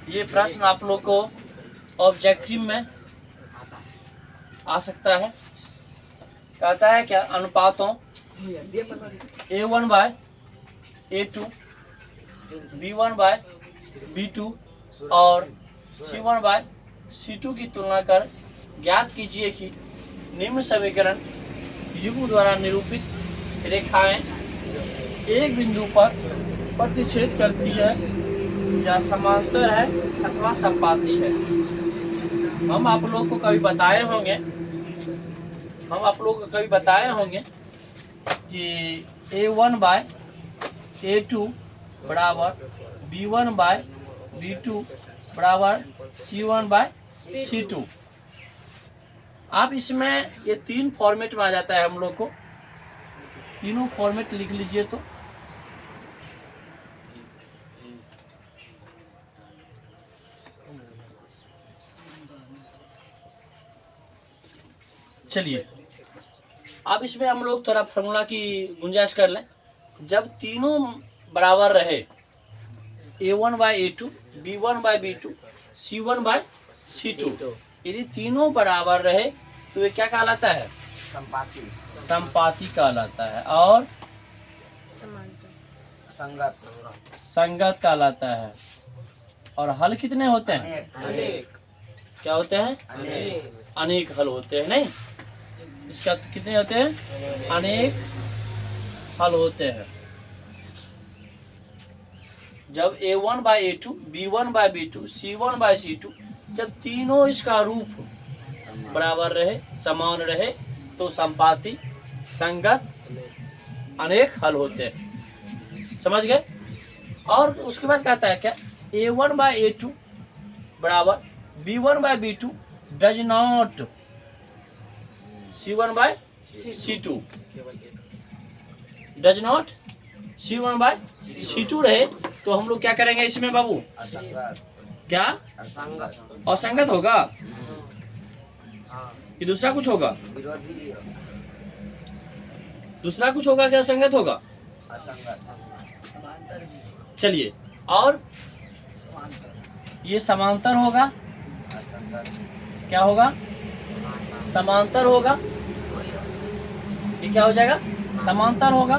ये प्रश्न आप लोग को ऑब्जेक्टिव में आ सकता है। कहता है क्या, अनुपातों A1/A2, B1/B2 और C1/C2 की तुलना कर ज्ञात कीजिए कि निम्न समीकरण युग्म द्वारा निरूपित रेखाएं एक बिंदु पर प्रतिच्छेद करती है या समांतर है अथवा संपाती है। हम आप लोग को कभी बताए होंगे कि A1/A2 बराबर B1/B2 बराबर C1/C2। आप इसमें ये तीन फॉर्मेट में आ जाता है, हम लोग को तीनों फॉर्मेट लिख लीजिए। तो चलिए अब इसमें हम लोग थोड़ा फॉर्मूला की गुंजाइश कर लें। जब तीनों बराबर रहे A1/A2, B1/B2, C1/C2, यदि तीनों बराबर रहे तो ये क्या कहलाता है? संपाती कहलाता है। और संगत कहलाता है। और हल कितने होते हैं? अनेक। क्या होते हैं? अनेक हल होते हैं। नहीं, इसका कितने होते हैं? अनेक हल होते हैं। जब A1/A2, B1/B2, C1/C2 जब तीनों इसका रूप बराबर रहे, समान रहे, तो संपाती, संगत, अनेक हल होते हैं। समझ गए? और उसके बाद कहता है क्या, A1/A2 बराबर B1/B2 does not C1/C2, does not C1/C2 रहे तो हम लोग क्या करेंगे इसमें बाबू? क्या असंगत होगा कि दूसरा कुछ होगा? दूसरा कुछ होगा क्या असंगत होगा? चलिए, और ये समांतर होगा। क्या होगा? समांतर होगा। ये क्या हो जाएगा? समांतर होगा।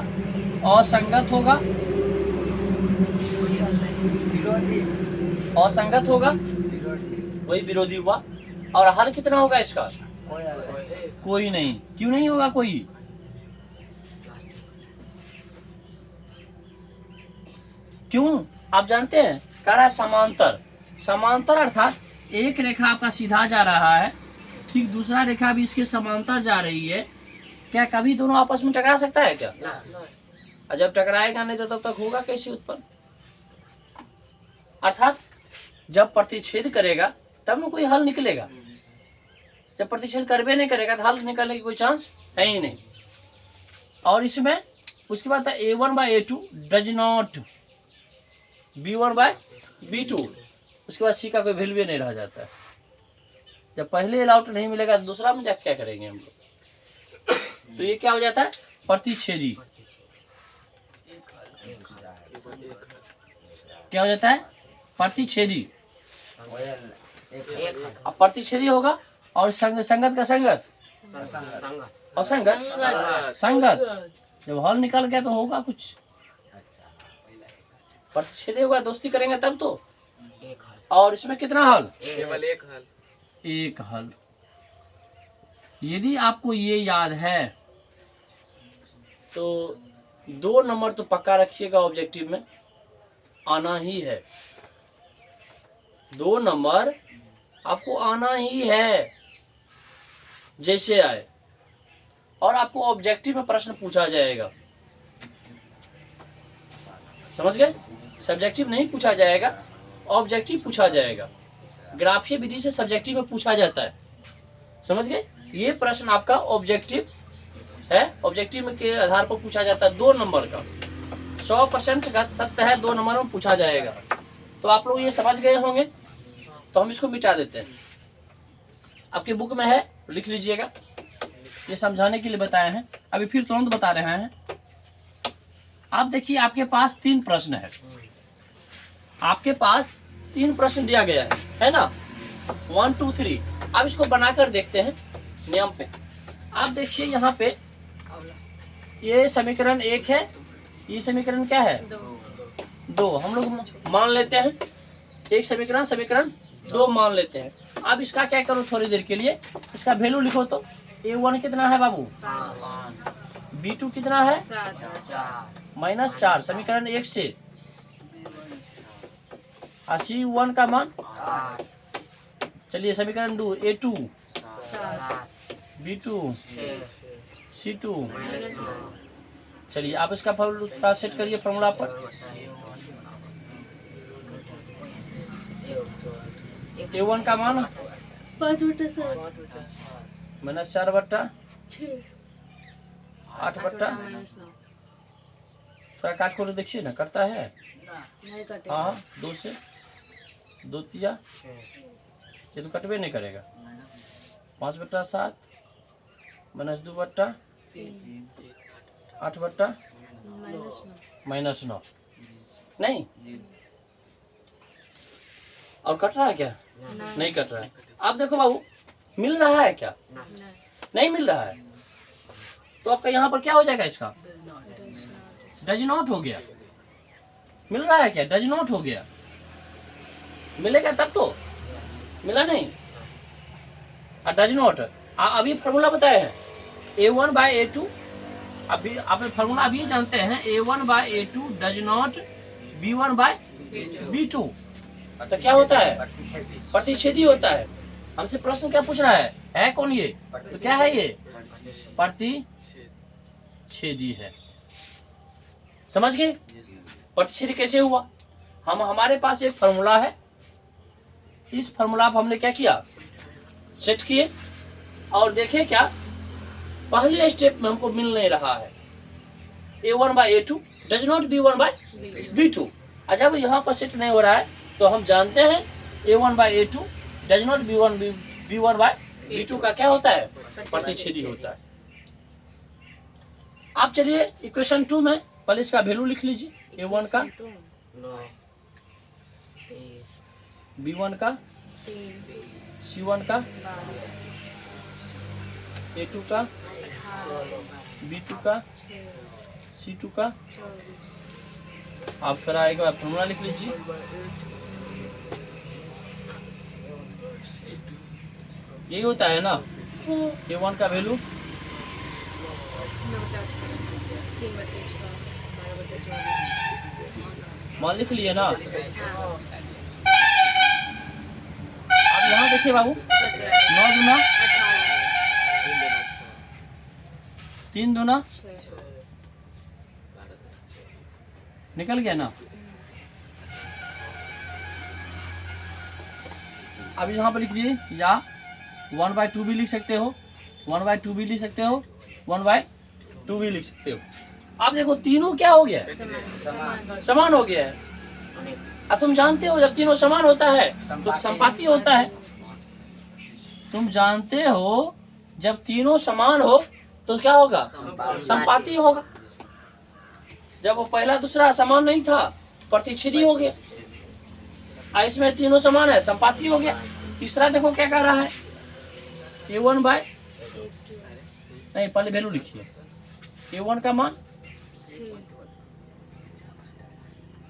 और संगत होगा। और संगत होगा, वही विरोधी हुआ। और हल कितना होगा इसका? कोई नहीं। क्यों नहीं होगा कोई? क्यों? आप जानते हैं, कह रहा है समांतर। समांतर अर्थात एक रेखा आपका सीधा जा रहा है, ठीक दूसरा रेखा भी इसके समांतर जा रही है। क्या कभी दोनों आपस में टकरा सकता है क्या? और जब टकराएगा नहीं तो तब तक होगा कैसे उत्पन्न? अर्थात जब प्रतिच्छेद करेगा तब ना कोई हल निकलेगा। जब प्रतिच्छेद करबे नहीं करेगा तो हल निकलने की कोई चांस है ही नहीं। और इसमें उसके बाद A1/A2 डज नॉट B1/B2, उसके बाद C का कोई वैल्यू नहीं रह जाता है। जब पहले अलाउट नहीं मिलेगा तो दूसरा में जाकर क्या करेंगे हम लोग? तो ये क्या हो जाता है? प्रतिच्छेदी। क्या हो जाता है? प्रतिच्छेदी। अब प्रतिच्छेदी होगा और संगत का संगत और संगत जब हल निकल गया तो होगा कुछ। प्रतिच्छेदी होगा, दोस्ती करेंगे तब तो। और इसमें कितना हल? केवल एक हल। एक हल। यदि आपको ये याद है तो 2 नंबर तो पक्का रखिएगा, ऑब्जेक्टिव में आना ही है। 2 नंबर आपको आना ही है जैसे आए। और आपको ऑब्जेक्टिव में प्रश्न पूछा जाएगा। समझ गए? सब्जेक्टिव नहीं पूछा जाएगा, ऑब्जेक्टिव पूछा जाएगा। ग्राफीय विधि से सब्जेक्टिव में पूछा जाता है। समझ गए? ये प्रश्न आपका ऑब्जेक्टिव है। ऑब्जेक्टिव के आधार पर पूछा जाता है। 2 नंबर का 100% सत्य है, 2 नंबर में पूछा जाएगा। तो आप लोग ये समझ गए होंगे। तो हम इसको मिटा देते हैं। आपके बुक में है, लिख लीजिएगा। ये समझाने के लिए बताए हैं। अभी फिर तुरंत बता रहे हैं। आप देखिए, आपके पास 3 प्रश्न है। आपके पास 3 प्रश्न दिया गया है ना, 1 2 3। अब इसको बनाकर देखते हैं नियम पे। आप देखिए यहाँ पे ये समीकरण 1 है, ये समीकरण क्या है 2। हम लोग मान लेते हैं एक समीकरण 2 मान लेते हैं। अब इसका क्या करो, थोड़ी देर के लिए इसका वैल्यू लिखो। तो A1 कितना है बाबू, B2 कितना है -4 समीकरण 1 से। C1 का मान, चलिए समीकरण 2 A2 B2 C2। चलिए आप इसका फॉर्मूला सेट करिए फॉर्मूला पर। A1 का मान 5/7 -4 बट्टा 8 बट्टा, थोड़ा काट कर देखिए ना, करता है। नहीं कटे। हाँ 2 से 2 तिया, ये तो कटवे नहीं करेगा। 5/7 -2 बट्टा 8 बट्टा -9 नहीं। और कट रहा है क्या, नहीं कट रहा है। आप देखो बाबू, मिल रहा है क्या, नहीं मिल रहा है। तो आपका यहाँ पर क्या हो जाएगा, इसका डज नॉट हो गया। मिल रहा है क्या, डज नॉट हो गया। मिलेगा तब तो, मिला नहीं। डज नॉट अभी फॉर्मूला बताया है A1/A2। अभी आप फॉर्मूला अभी जानते हैं A1/A2 डज नॉट B1/B2। तो क्या होता है, प्रतिच्छेदी होता है। हमसे प्रश्न क्या पूछ रहा है कौन ये, तो क्या है ये, प्रतिच्छेदी है। समझ गए, प्रतिच्छेदी कैसे हुआ। हमारे पास एक फॉर्मूला है, इस फॉर्मूला पर हमने क्या किया, सेट किए और देखे क्या पहले स्टेप में हमको मिल नहीं रहा है A1/A2 डज नॉट B1/B2। जब यहाँ पर सेट नहीं हो रहा है तो हम जानते हैं A1/A2 डज नॉट B1/B2 का क्या होता है, प्रतिच्छेदी होता है। आप चलिए इक्वेशन 2 में पहले इसका वैल्यू लिख लीजिए। A1 का, B1 का, C1 का, A2 का, B2 का, C2 का। आप फिर एक बार फॉर्मूला लिख लीजिए। यही होता है ना A1 का वैल्यू, मान लिख लिए ना। अब यहाँ देखिए बाबू, 9 दूना 3 दूना निकल गया ना। अब यहाँ पर लिख दीजिए, या 1/2 भी लिख सकते हो, 1/2 भी लिख सकते हो, 1/2 भी लिख सकते हो। अब देखो तीनों क्या हो गया है, समान हो गया है। अब तुम जानते हो जब तीनों समान होता है तो संपाती होता है। तुम जानते हो जब तीनों समान हो तो क्या होगा, संपाती होगा। जब वो पहला दूसरा समान नहीं था, प्रतिच्छेदी हो गया। इसमें तीनों समान है, संपाती हो गया। तीसरा देखो क्या कर रहा है, A1 बाय, नहीं पहले वैल्यू लिखिए। A1 का मान,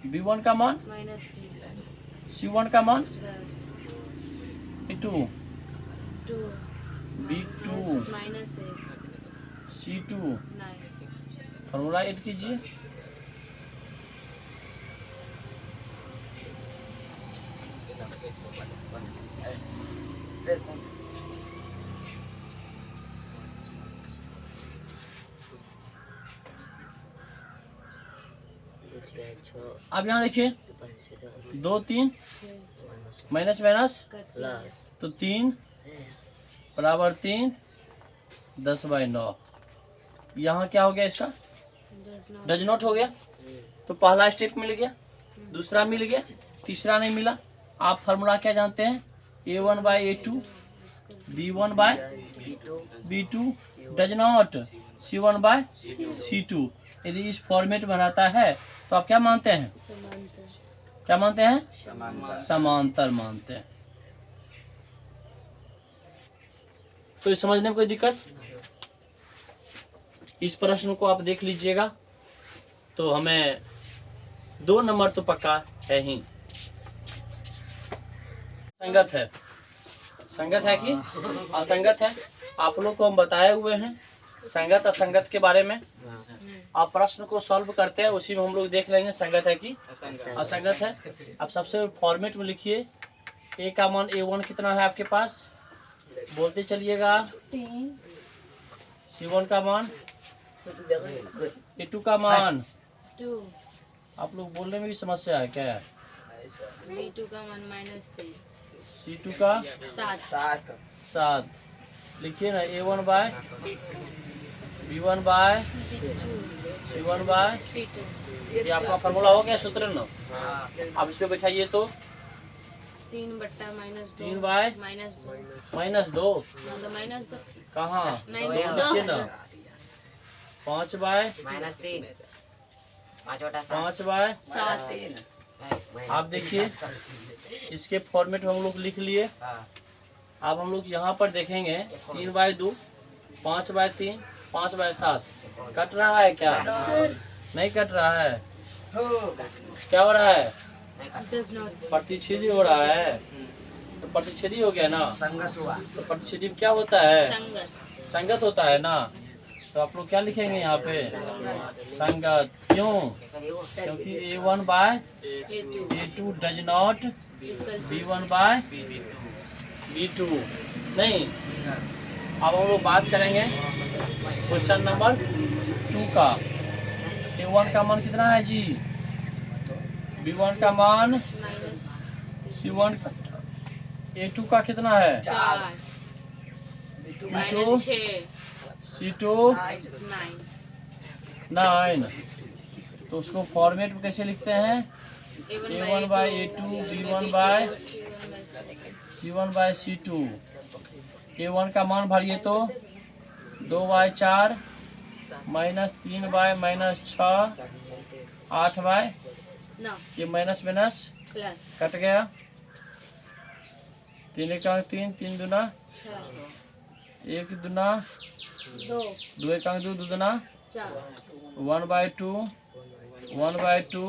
B1 का मान, C1 का मान, B2 C2। फॉर्मूला ऐड कीजिए। अब यहाँ देखिए 2 3 माइनस माइनस तो 3 बराबर 3 10/9। यहाँ क्या हो गया, इसका डज नॉट हो गया। तो पहला स्टेप मिल गया, दूसरा मिल गया, तीसरा नहीं मिला। आप फार्मूला क्या जानते हैं, A1/A2 B1/B2 does not C1/C2। यदि इस फॉर्मेट में रहता है तो आप क्या मानते हैं, क्या मानते हैं? समांतर। समांतर मानते हैं। तो इस समझने में कोई दिक्कत? इस प्रश्न को आप देख लीजिएगा तो हमें 2 नंबर तो पक्का है ही। संगत है, संगत है कि असंगत है? आप लोग को हम बताए हुए हैं संगत असंगत के बारे में। आप प्रश्न को सॉल्व करते हैं, उसी में हम लोग देख लेंगे संगत है कि असंगत है। आप सबसे फॉर्मेट में लिखिए। ए का मान A1 कितना है आपके पास? बोलते चलिएगा। 3 C1 का मान, A2 का मान। 2 आप लोग बोलने में भी समस्या है क्या? B2 का मान -3 C2 का 7 7 लिखिए ना। A1 bye B1 by B2 C1 by. C2 ये आपका फॉर्मूला हो गया, सूत्र ना? आप इस पे बैठाइए तो 3 बट्टा -2 3 बाय -2 -2 -2 कहाँ? नहीं, 2 दो। लिखिए ना। 5 बाय -3 5 बाय 7 आप देखिए इसके फॉर्मेट में हम लोग लिख लिए। अब हम लोग यहाँ पर देखेंगे 3 बाय 2 5 बाय 3 5 बाय 7 कट रहा है क्या? नहीं कट रहा है। क्या हो रहा है? does not प्रतिच्छेदी हो रहा है। तो प्रतिच्छेदी हो गया ना? संगत हुआ। तो प्रतिच्छेदी में क्या होता है? संगत संगत होता है ना? तो आप लोग क्या लिखेंगे यहाँ पे? संगत। क्यों? क्योंकि A1 by A2 A2 does not equal to B1 by B2 नहीं। अब हम लोग बात करेंगे क्वेश्चन नंबर 2 का। A1 का मान कितना है जी? B1 का मान C1 का A2 का कितना है? 4 B2 -6 C2 9 9। तो उसको फॉर्मेट में कैसे लिखते हैं? A1 by A2 B1 bye C1 by C2। A1 का मान भरिए तो 2 बाय 4 -3 बाय -6 8 बाय No ये माइनस माइनस plus कट गया। 3 एकांक 3 3 दूना 6 1 दूना 2 2 एकांक 2 2 दूना 4 1 bye 2 1 bye 2।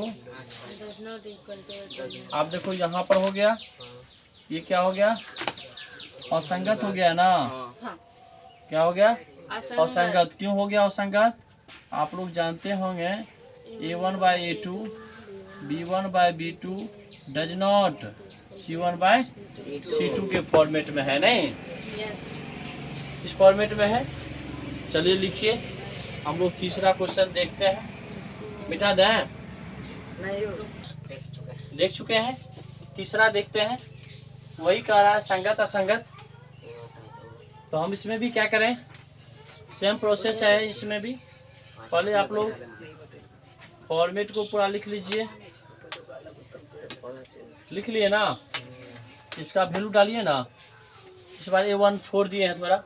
does not equal to आप देखो यहाँ पर हो गया, ये क्या हो गया? असंगत हो गया ना? हाँ क्या हो गया? असंगत असंगत। क्यों हो गया असंगत? आप लोग जानते होंगे A1 by A2 B1 by B2 does not C1 by C2 के फॉर्मेट में है नहीं? yes इस फॉर्मेट में है। चलिए लिखिए। हम लोग तीसरा क्वेश्चन देखते हैं। मिटा दें? देख चुके हैं। तीसरा देखते हैं। वही कह रहा है संगत असंगत। तो हम इसमें भी क्या करें? सेम प्रोसेस है इसमें भी। पहले आप लोग फॉर्मेट को पूरा लिख लीजिए। लिख लिए ना? इसका वैल्यू डालिए ना। इस बार A1 छोड़ दिए हैं थोड़ा।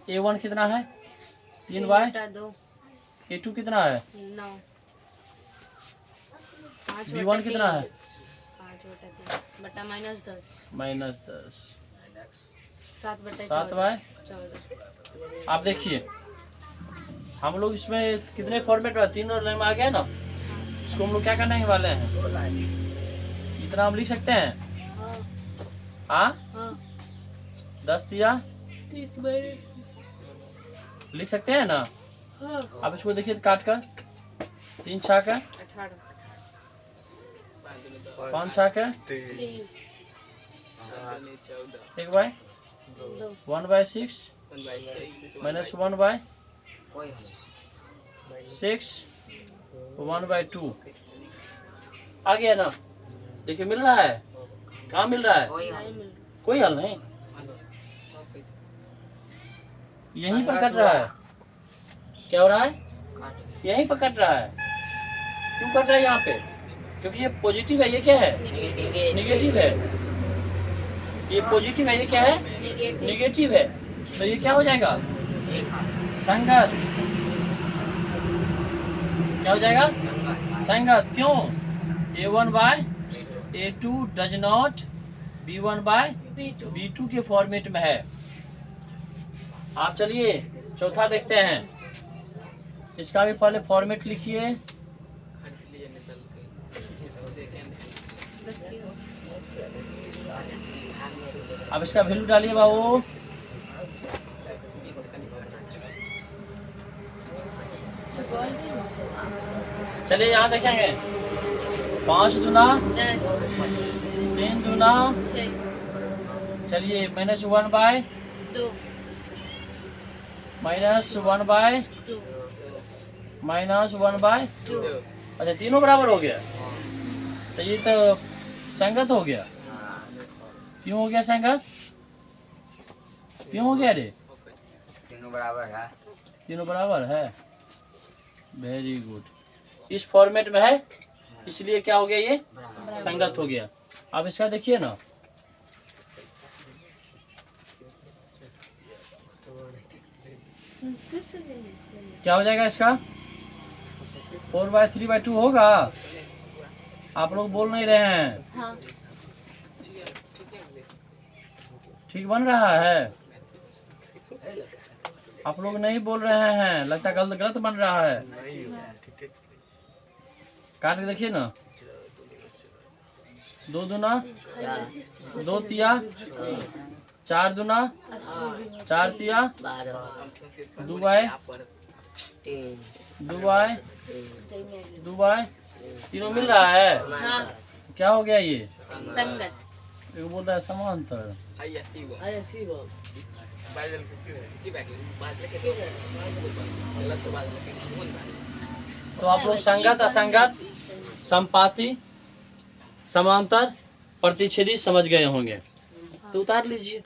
A1 कितना है? 3 बाय 2 A2 कितना है? 9 5 B1 कितना है? 5 बटा -10 -10 7 बटा 7 बाय 14 आप देखिए हम लोग इसमें कितने फॉर्मेट में 3 और लाइन में आ गया ना? इसको हम लोग क्या करने वाले हैं? इतना हम लिख सकते हैं। हाँ हाँ हाँ 10 दिया 30 बाई लिख सकते हैं ना? हाँ आप इसको देखिए काट कर 3 छाक है 18 5 छाक है 30 1 बाय 2 1 बाय 6 -1 बाय 6 1 बाय 2 आ गया ना? देखिए मिल रहा है। कहाँ मिल रहा है? नहीं मिल कोई हल नहीं, यहीं पर कट रहा है। क्या हो रहा है? यहीं पर कट रहा है। क्यों कट रहा है यहाँ पे? क्योंकि ये पॉजिटिव है, ये क्या है? निगेटिव है। ये पॉजिटिव है, ये क्या है? निगेटिव है। तो ये क्या हो जाएगा? संगत। क्या हो जाएगा? संगत। क्यों? A1 by A2 does not B1 by B2 B2 के फॉर्मेट में है। आप चलिए चौथा देखते हैं, इसका भी पहले फॉर्मेट लिखिए। अब इसका वैल्यू डालिए बाबू। चलिए यहाँ देखेंगे, 5 दूना 10 3 दूना, 6 चलिए -1 बाय 2 -1 बाय 2 -1 बाय 2 अच्छा तीनों बराबर हो गया, तो ये तो संगत हो गया। क्यों हो गया संगत? क्यों हो गया रे? तीनों बराबर है। तीनों बराबर है, वेरी गुड। इस फॉर्मेट में है, इसलिए क्या हो गया, ये संगत हो गया। अब इसका देखिए ना, संस्कृत से क्या हो जाएगा इसका? 4/3/2 होगा। आप लोग बोल नहीं रहे हैं, हाँ ठीक बन रहा है? आप लोग नहीं बोल रहे हैं, लगता है गलत बन रहा है। काट के देखिए ना, 2 दूना 2 तिया, 4 दूना 4 तिया, 2 बाय 2 बाय 2 बाय, तीनों मिल रहा है। हाँ क्या हो गया ये? संगत एक बोल रहा है समांतर। तो आप लोग संगत, असंगत, संपाती, समांतर, प्रतिच्छेदी समझ गए होंगे, तो उतार लीजिए।